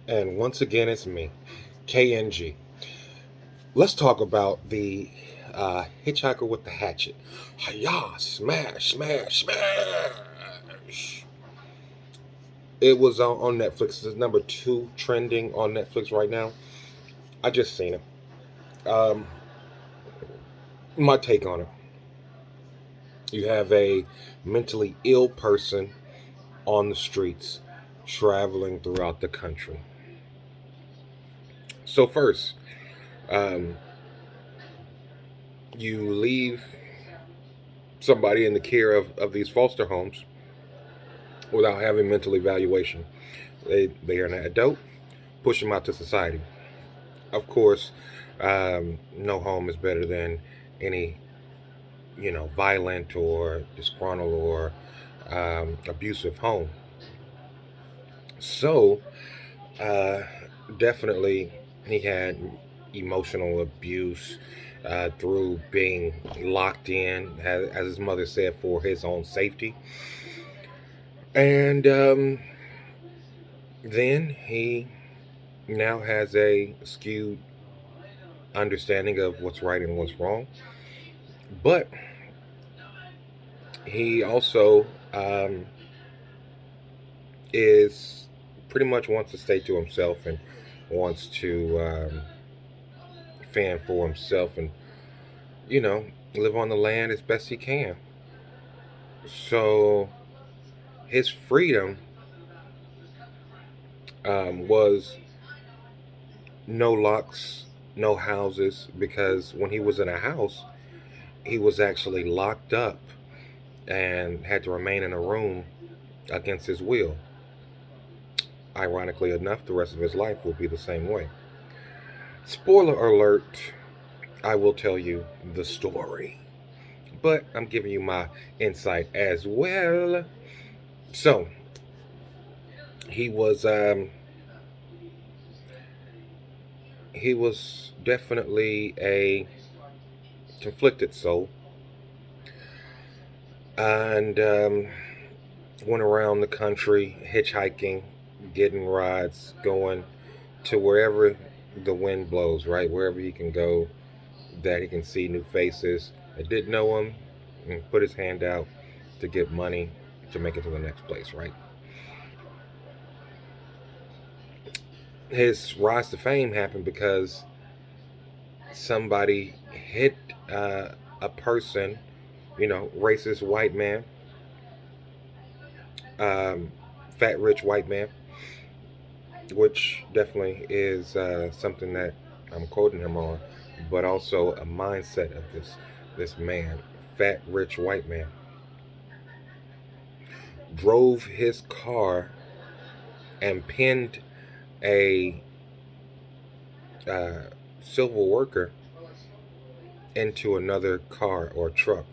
And once again, it's me, KNG. Let's talk about the hitchhiker with the hatchet. Hiya! Smash, smash, smash! It was on Netflix. It's number 2 trending on Netflix right now. I just seen it. Um, my take on it: you have a mentally ill person on the streets traveling throughout the country. So, first, um, you leave somebody in the care of these foster homes without having mental evaluation. They are an adult, push them out to society. Of course, no home is better than any violent or disgruntled or abusive home. So uh, definitely he had emotional abuse through being locked in, as his mother said, for his own safety. And then he now has a skewed understanding of what's right and what's wrong. But he also is pretty much wants to stay to himself and wants to fend for himself and, you know, live on the land as best he can. So his freedom was no locks, no houses, because when he was in a house, he was actually locked up and had to remain in a room against his will. Ironically enough, the rest of his life will be the same way. Spoiler alert, I will tell you the story, but I'm giving you my insight as well. So, he was um, he was definitely a conflicted soul, and went around the country hitchhiking, getting rides, going to wherever the wind blows, right? Wherever he can go, that he can see new faces that didn't know him, and put his hand out to get money to make it to the next place, right? His rise to fame happened because somebody hit a person, racist white man, um, fat rich white man, which definitely is something that I'm quoting him on, but also a mindset of this man, fat rich white man, drove his car and pinned a uh, civil worker into another car or truck.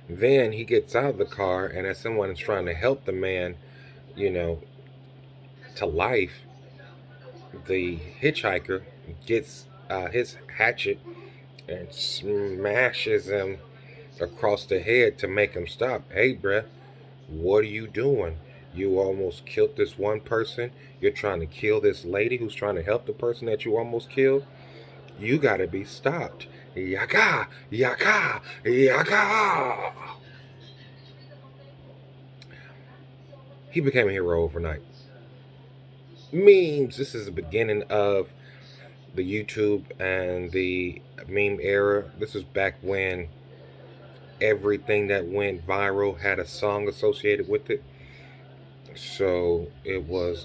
Then he gets out of the car, and as someone is trying to help the man, you know, to life, the hitchhiker gets his hatchet and smashes him across the head to make him stop. Hey, bruh, what are you doing? You almost killed this one person. You're trying to kill this lady who's trying to help the person that you almost killed. You gotta be stopped. Yaka, yaka, yaka. He became a hero overnight. Memes. This is the beginning of the YouTube and the meme era. This is back when everything that went viral had a song associated with it. So it was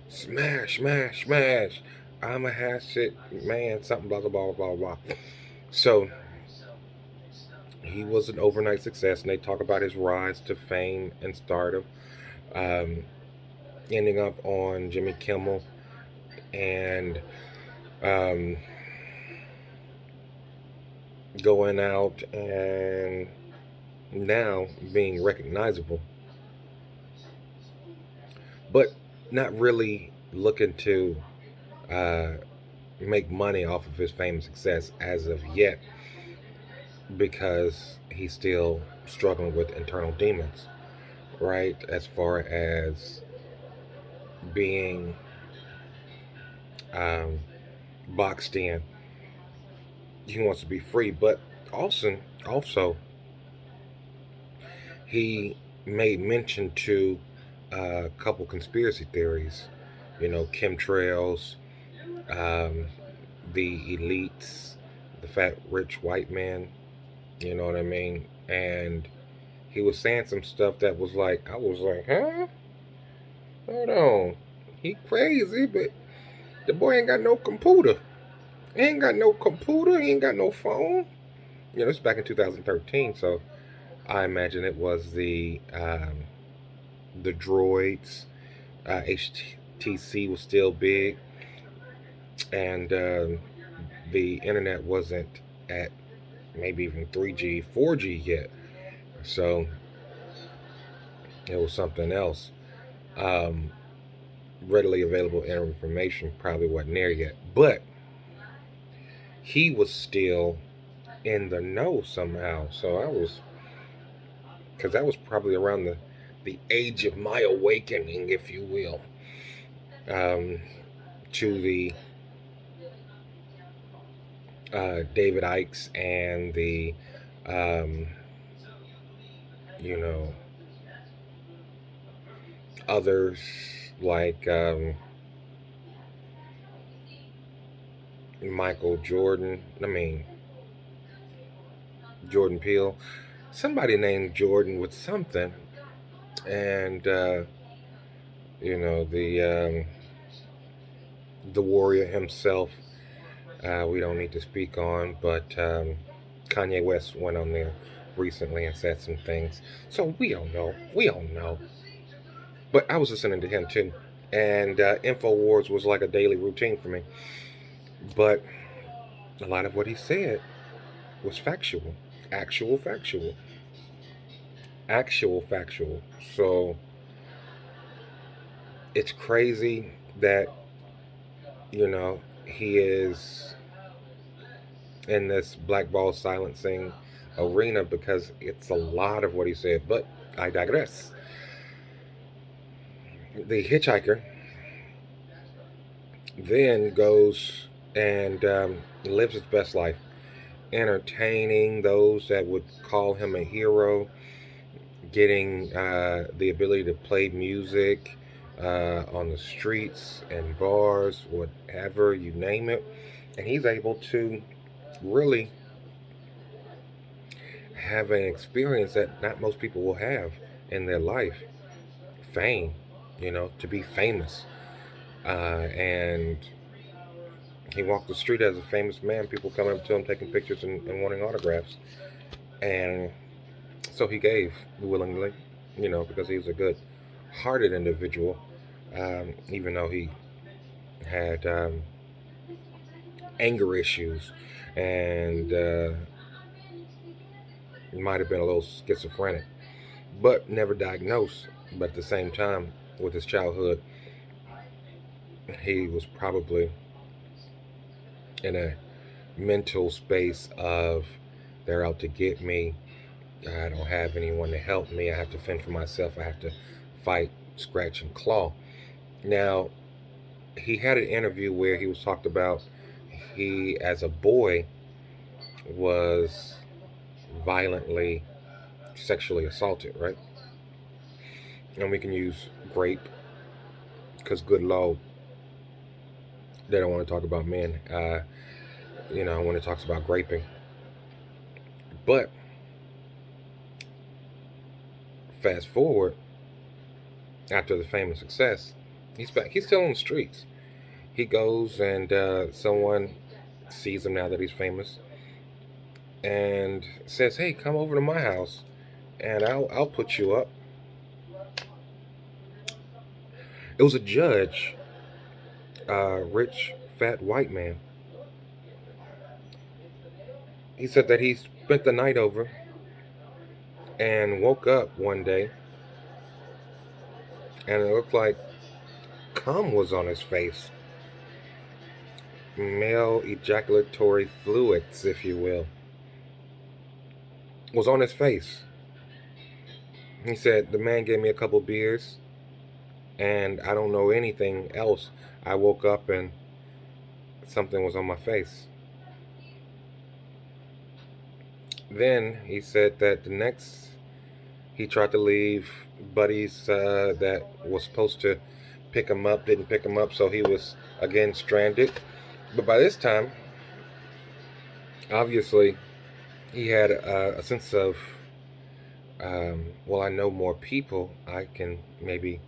smash, smash, smash. I'm a hatchet man, something blah blah blah blah blah. So he was an overnight success, and they talk about his rise to fame and stardom, um, ending up on Jimmy Kimmel and um, going out and now being recognizable, but not really looking to uh, make money off of his fame and success as of yet, because he's still struggling with internal demons, right? As far as being um, boxed in. He wants to be free, but also he made mention to a couple conspiracy theories, chemtrails, um, the elites, the fat rich white man, you know what I mean? And he was saying some stuff that was like, I was like, huh? Hold on. He crazy, but the boy ain't got no computer. He ain't got no computer. He ain't got no phone. This is back in 2013, so I imagine it was the droids. HTC was still big, and the internet wasn't at maybe even 3G, 4G yet. So it was something else. Um, Readily available information probably wasn't there yet, but he was still in the know somehow. So I was, because that was probably around the age of my awakening, if you will, um, to the David Ikes and the, um, you know, others like Michael Jordan. I mean, Jordan Peele. Somebody named Jordan with something, and the warrior himself. We don't need to speak on, but Kanye West went on there recently and said some things. So we don't know. We don't know. But I was listening to him too. And InfoWars was like a daily routine for me. But a lot of what he said was factual. Actual factual. Actual factual. So it's crazy that, he is in this blackball silencing arena because it's a lot of what he said. But I digress. The hitchhiker then goes and lives his best life, entertaining those that would call him a hero, getting the ability to play music on the streets and bars, whatever you name it. And he's able to really have an experience that not most people will have in their life. Fame, to be famous. And he walked the street as a famous man, people coming up to him, taking pictures and wanting autographs. And so he gave willingly, because he was a good hearted individual, even though he had anger issues and might have been a little schizophrenic, but never diagnosed. But at the same time, with his childhood, he was probably in a mental space of they're out to get me. I don't have anyone to help me. I have to fend for myself. I have to fight, scratch, and claw. Now, he had an interview where he was talked about he, as a boy, was violently sexually assaulted, right? And we can use grape because good Lord, they don't want to talk about men, when it talks about graping. But fast forward after the fame and success, he's back. He's still on the streets. He goes and someone sees him now that he's famous and says, "Hey, come over to my house, and I'll put you up." It was a judge, rich fat white man. He said that he spent the night over and woke up one day and it looked like cum was on his face. Male ejaculatory fluids, if you will, was on his face. He said, the man gave me a couple beers and I don't know anything else. I woke up and something was on my face. Then he said that the next he tried to leave. Buddies that was supposed to pick him up didn't pick him up, so he was again stranded. But by this time, obviously, he had a sense of, well, I know more people. I can maybe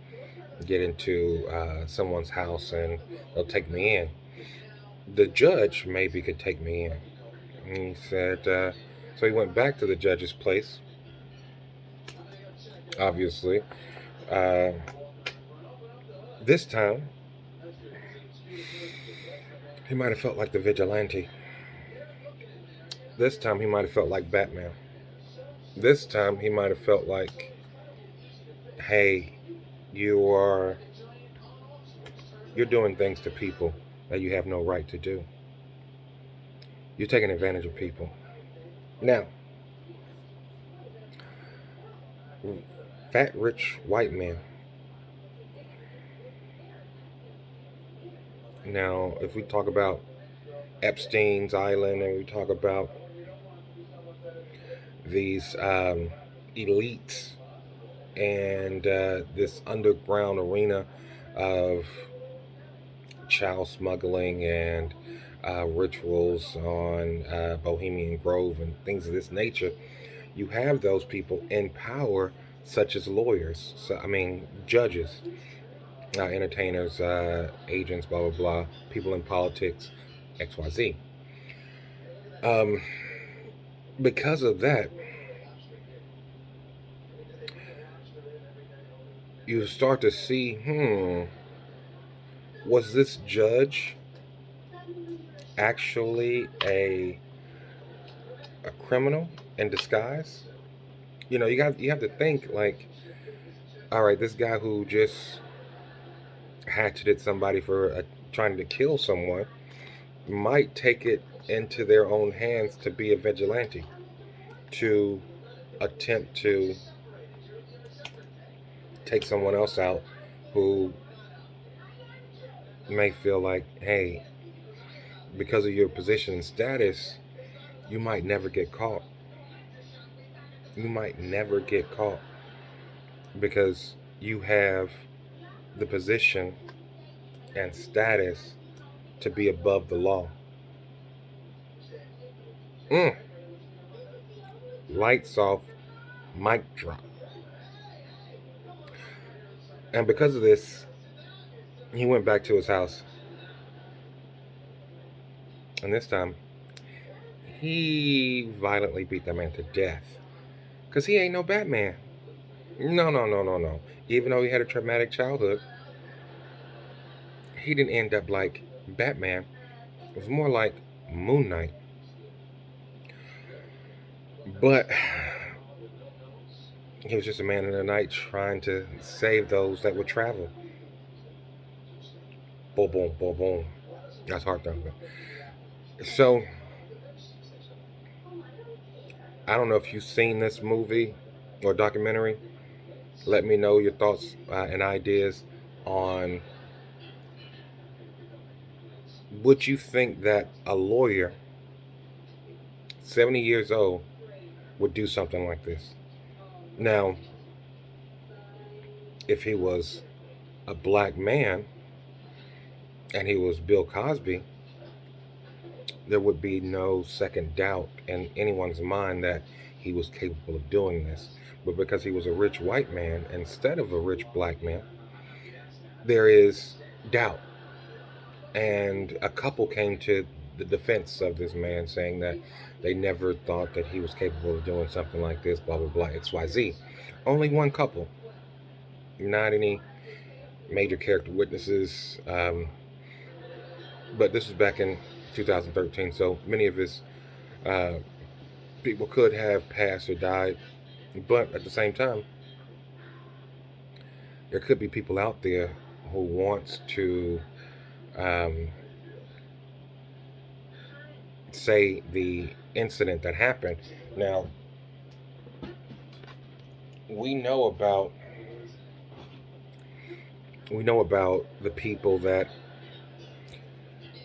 get into someone's house and they'll take me in. The judge maybe could take me in. And he said, so he went back to the judge's place, obviously. Uh, this time, he might have felt like the vigilante. This time, he might have felt like Batman. This time, he might have felt like, hey, you are you're doing things to people that you have no right to do. You're taking advantage of people. Now, fat rich white men. Now, if we talk about Epstein's Island and we talk about these elites and this underground arena of child smuggling and rituals on Bohemian Grove and things of this nature, you have those people in power, such as lawyers. So, I mean, judges, entertainers, agents, blah, blah, blah, people in politics, XYZ. Um, because of that, you start to see, was this judge actually a criminal in disguise? You have to think like, all right, this guy who just hatcheted somebody for trying to kill someone might take it into their own hands to be a vigilante, to attempt to take someone else out who may feel like, hey, because of your position and status, you might never get caught. You might never get caught because you have the position and status to be above the law. Mm. Lights off, mic drop. And because of this, he went back to his house. And this time, he violently beat that man to death. Because he ain't no Batman. No, no, no, no, no. Even though he had a traumatic childhood, he didn't end up like Batman. It was more like Moon Knight. But he was just a man in the night trying to save those that would travel. Boom, boom, boom, boom. That's heartbreaking. So, I don't know if you've seen this movie or documentary. Let me know your thoughts and ideas on, would you think that a lawyer, 70 years old, would do something like this? Now, if he was a black man and he was Bill Cosby, there would be no second doubt in anyone's mind that he was capable of doing this. But because he was a rich white man instead of a rich black man, there is doubt. And a couple came to the defense of this man, saying that they never thought that he was capable of doing something like this, blah, blah, blah, XYZ. Only one couple, not any major character witnesses. But this was back in 2013, so many of his uh, people could have passed or died. But at the same time, there could be people out there who wants to um, say the incident that happened. Now, we know about We know about the people that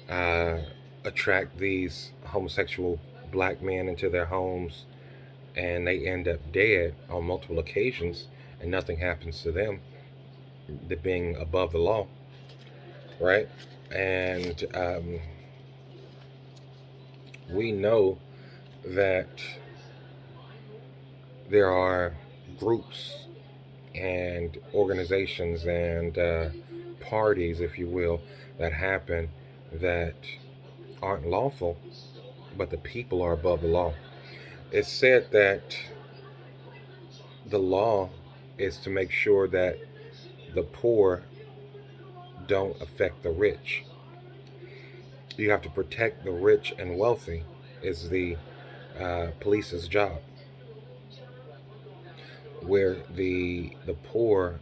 uh, attract these homosexual black men into their homes, and they end up dead on multiple occasions, and nothing happens to them. They're being above the law, right? And we know that there are groups and organizations and parties, if you will, that happen that aren't lawful, but the people are above the law. It's said that the law is to make sure that the poor don't affect the rich. You have to protect the rich and wealthy, is the police's job. Where the poor,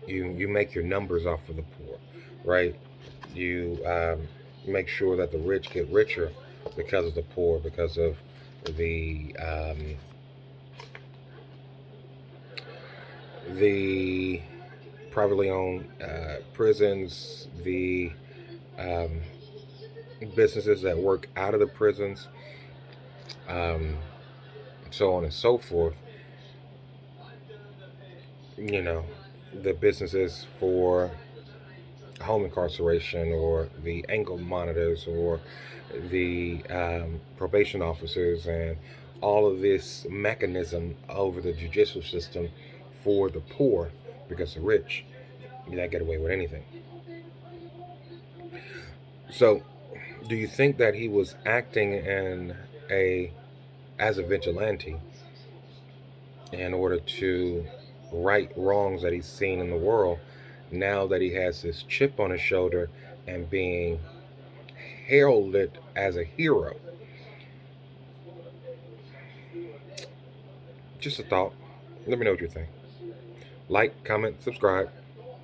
you make your numbers off of the poor, right? You make sure that the rich get richer because of the poor, because of the privately owned prisons, the um, businesses that work out of the prisons, um, so on and so forth. You know, the businesses for home incarceration, or the ankle monitors, or the probation officers, and all of this mechanism over the judicial system for the poor, because the rich, you don't get away with anything. So, do you think that he was acting in a as a vigilante in order to right wrongs that he's seen in the world, now that he has this chip on his shoulder and being heralded as a hero? Just a thought. Let me know what you think. Like, comment, subscribe,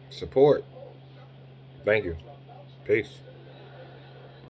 support. Thank you. Peace.